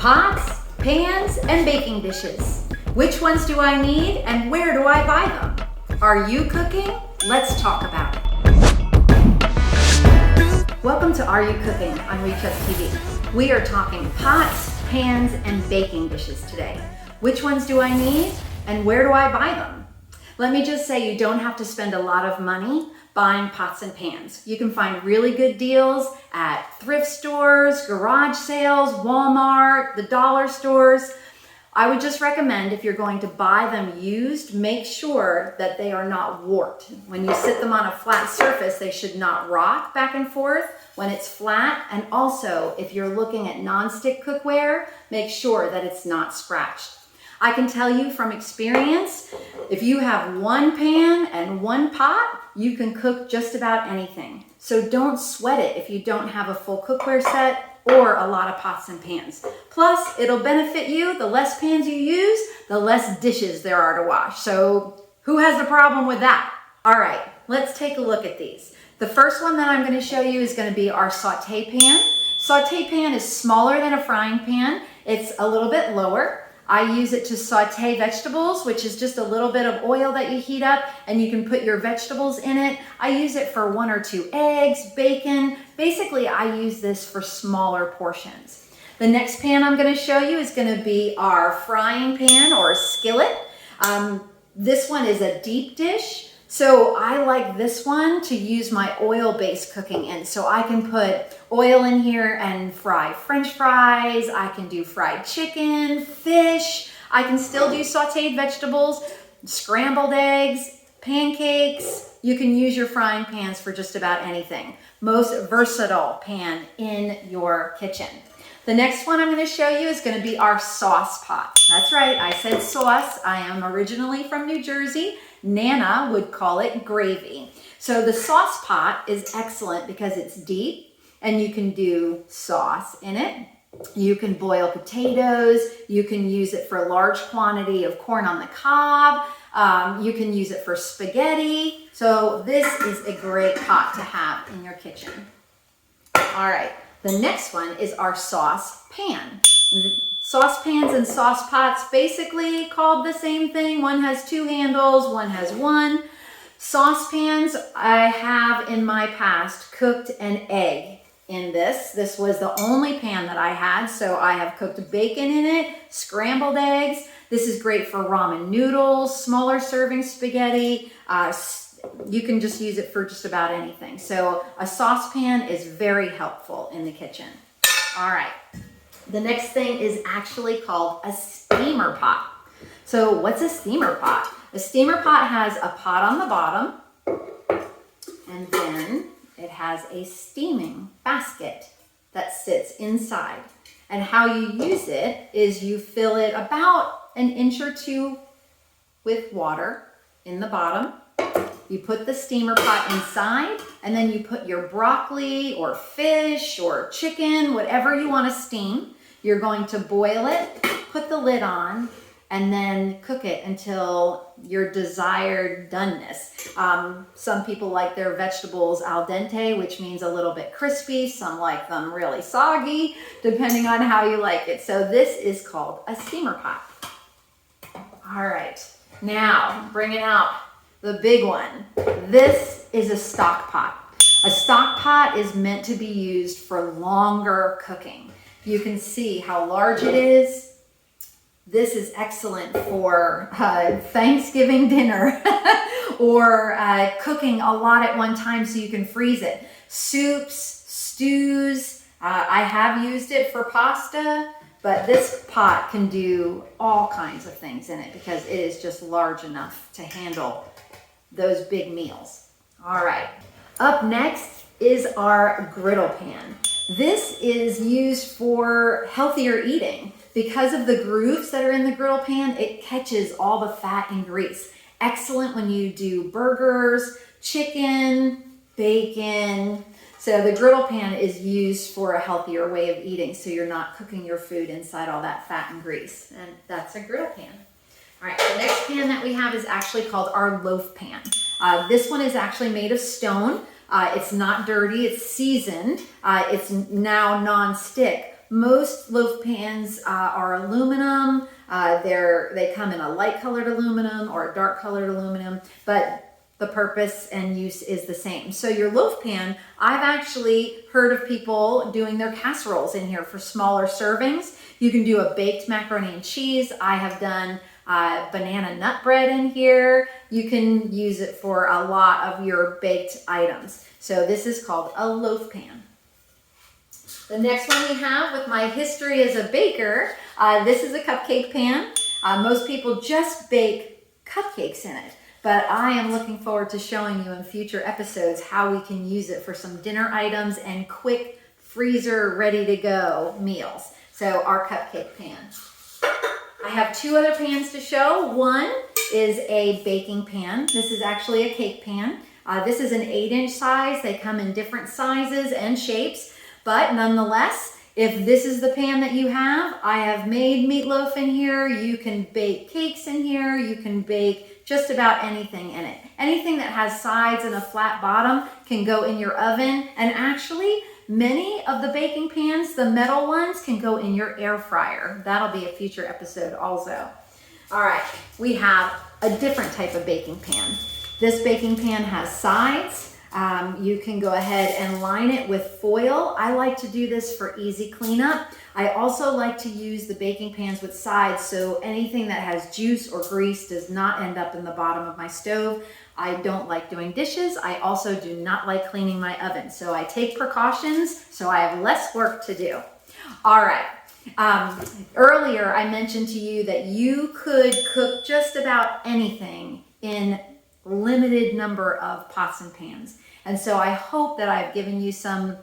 Pots, pans, and baking dishes. Which ones do I need and where do I buy them? Are you cooking? Let's talk about it. Welcome to Are You Cooking on Reach Us TV. We are talking pots, pans, and baking dishes today. Which ones do I need and where do I buy them? Let me just say you don't have to spend a lot of money buying pots and pans. You can find really good deals at thrift stores, garage sales, Walmart, the dollar stores. I would just recommend if you're going to buy them used, make sure that they are not warped. When you sit them on a flat surface, they should not rock back and forth when it's flat. And also, if you're looking at non-stick cookware, make sure that it's not scratched. I can tell you from experience, if you have one pan and one pot, you can cook just about anything. So don't sweat it if you don't have a full cookware set or a lot of pots and pans. Plus, it'll benefit you. The less pans you use, the less dishes there are to wash. So who has a problem with that? All right, let's take a look at these. The first one that I'm going to show you is going to be our saute pan. Saute pan is smaller than a frying pan. It's a little bit lower. I use it to saute vegetables, which is just a little bit of oil that you heat up and you can put your vegetables in it. I use it for 1 or 2 eggs, bacon. Basically, I use this for smaller portions. The next pan I'm going to show you is going to be our frying pan or skillet. This one is a deep dish. So I like this one to use my oil-based cooking in. So I can put oil in here and fry French fries. I can do fried chicken, fish. I can still do sauteed vegetables, scrambled eggs, pancakes. You can use your frying pans for just about anything. Most versatile pan in your kitchen. The next one I'm going to show you is going to be our sauce pot. That's right, I said sauce. I am originally from New Jersey. Nana would call it gravy. So the sauce pot is excellent because it's deep and you can do sauce in it. You can boil potatoes. You can use it for a large quantity of corn on the cob. You can use it for spaghetti. So this is a great pot to have in your kitchen. All right, the next one is our sauce pan. Saucepans and sauce pots basically called the same thing. One has 2 handles, one has 1. Saucepans, I have in my past cooked an egg in this. This was the only pan that I had, so I have cooked bacon in it, scrambled eggs. This is great for ramen noodles, smaller serving spaghetti. You can just use it for just about anything. So a saucepan is very helpful in the kitchen. All right. The next thing is actually called a steamer pot. So what's a steamer pot? A steamer pot has a pot on the bottom, and then it has a steaming basket that sits inside. And how you use it is you fill it about 1 inch or 2 with water in the bottom. You put the steamer pot inside, and then you put your broccoli or fish or chicken, whatever you want to steam. You're going to boil it, put the lid on, and then cook it until your desired doneness. Some people like their vegetables al dente, which means a little bit crispy. Some like them really soggy, depending on how you like it. So this is called a steamer pot. All right, now bringing out the big one. This is a stock pot. A stock pot is meant to be used for longer cooking. You can see how large it is. This is excellent for Thanksgiving dinner or cooking a lot at one time so you can freeze it. Soups, stews, I have used it for pasta, but this pot can do all kinds of things in it because it is just large enough to handle those big meals. All right, up next is our griddle pan. This is used for healthier eating. Because of the grooves that are in the griddle pan, it catches all the fat and grease. Excellent when you do burgers, chicken, bacon. So the griddle pan is used for a healthier way of eating, so you're not cooking your food inside all that fat and grease. And that's a griddle pan. All right, the next pan that we have is actually called our loaf pan. This one is actually made of stone. It's not dirty, it's seasoned. It's now non-stick. Most loaf pans are aluminum. They come in a light colored aluminum or a dark colored aluminum, but the purpose and use is the same. So your loaf pan, I've actually heard of people doing their casseroles in here for smaller servings. You can do a baked macaroni and cheese. I have done banana nut bread in here. You can use it for a lot of your baked items. So this is called a loaf pan. The next one we have with my history as a baker, this is a cupcake pan. Most people just bake cupcakes in it, but I am looking forward to showing you in future episodes how we can use it for some dinner items and quick freezer ready to go meals. So our cupcake pan. I have two other pans to show. One is a baking pan. This is actually a cake pan. This is an 8-inch size. They come in different sizes and shapes, but nonetheless, if this is the pan that you have, I have made meatloaf in here. You can bake cakes in here. You can bake just about anything in it. Anything that has sides and a flat bottom can go in your oven. And actually, many of the baking pans, the metal ones, can go in your air fryer. That'll be a future episode also. All right, we have a different type of baking pan. This baking pan has sides. You can go ahead and line it with foil. I like to do this for easy cleanup. I also like to use the baking pans with sides so anything that has juice or grease does not end up in the bottom of my stove. I don't like doing dishes. I also do not like cleaning my oven. So I take precautions so I have less work to do. All right. Earlier I mentioned to you that you could cook just about anything in limited number of pots and pans. And so I hope that I've given you some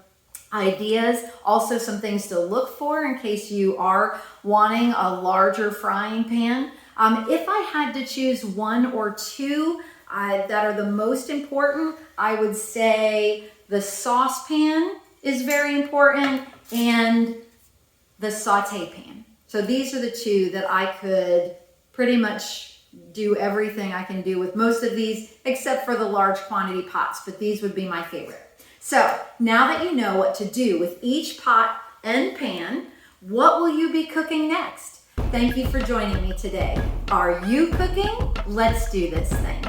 ideas, also some things to look for in case you are wanting a larger frying pan. If I had to choose one or two that are the most important, I would say the saucepan is very important and the saute pan. So these are the two that I could pretty much do everything I can do with most of these, except for the large quantity pots, but these would be my favorite. So now that you know what to do with each pot and pan, what will you be cooking next? Thank you for joining me today. Are you cooking? Let's do this thing.